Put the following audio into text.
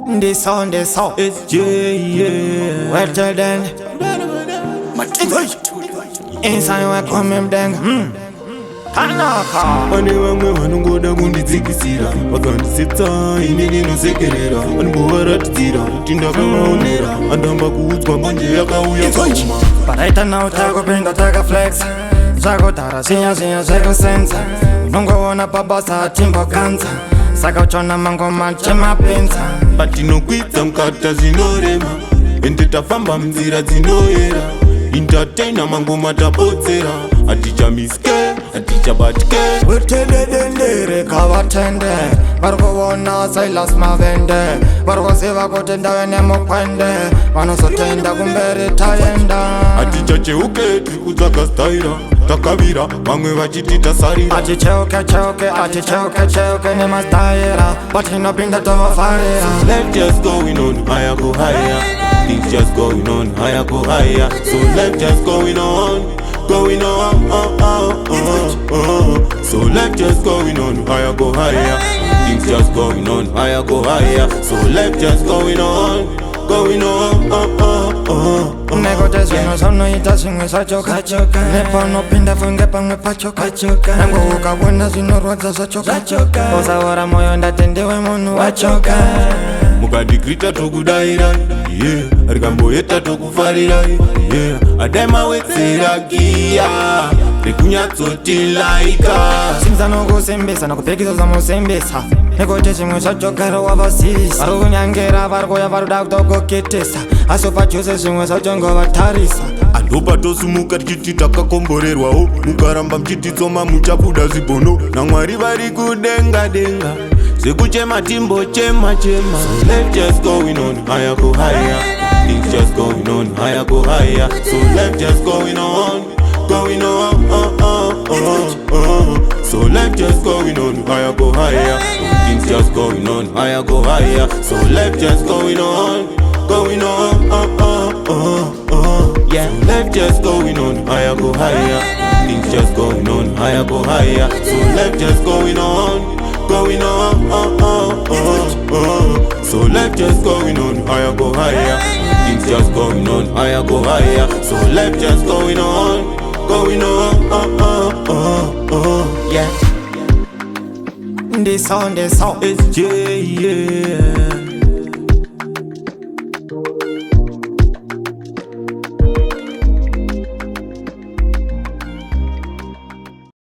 Ndisote It's J, yeah. Hwetedende Matudoor. insani wekome mdenga kanaka Pane vamwe vanongoda kundidzikisira vakandisetsa ini ndinosekerera vanombovaratidzira kuti ndakavaonera andamba kuudzwa mbanje yakauya kauma paraita nhau takupinda takaflexa zvakudhara zvinya zvekusenza unongoona pabasa atimboganza saka uchona mangoma chemapenza patinokwidza mukata zvinorema ende tafamba munzira dzinoyera entertaina mangoma tabotsera hatichamiske hatichabatike Hwetedende rekavatende varikuona Silas Mavende varikuziva kuti ndave nemukwende vanozotenda kumberi taenda hatichacheuke tiri kutsvaga staira takavira vamwe vachiti tasarira aticheuke nemastaira patinopinda tovafarira. Let's just going on higher, go higher. Things just going on higher, go higher. So let's just going on, going on. So let's just going on higher, go higher. Things just going on higher, go higher. So let's just going on, going on. nekuti zvinhu zvaunoita zvimwe zvachokachoka nepanopinda funge pamwe pachokachoka nango ukavona zvinorwadza zvachokachoka usaora moyo ndatendewe munhu wachoka mukadigrita tokudaira rikamboyeta tokufarira adaimawetsera giya rekunyatsotilaika simzanokusembesa nakupfekisa zamusembesa nekuti zvimwe zvachogara wavasisa vari kunyangera vari kuya varikuda kutogoketesa asi pachose zvimwe zvachongovatarisa andopa tosumuka tichiti takakomborerwawo mukaramba muchititsoma muchabuda zibhono namwari vari kudenga denga zvekuchema timbochema chema. So let's just going on higher, go higher. Things just going on higher, go higher. So let's just going on, going on. So let's just going on higher, go higher. Things just going on higher, go higher. So let's just going on, going on. Yeah, let's just going on higher, go higher. Things just going on higher, go higher. So let's just going on, going on. So let's just going on higher, go higher. Things just going on higher, go higher. So let's just going on, going on. Yeah. Ndisote It's J, yeah.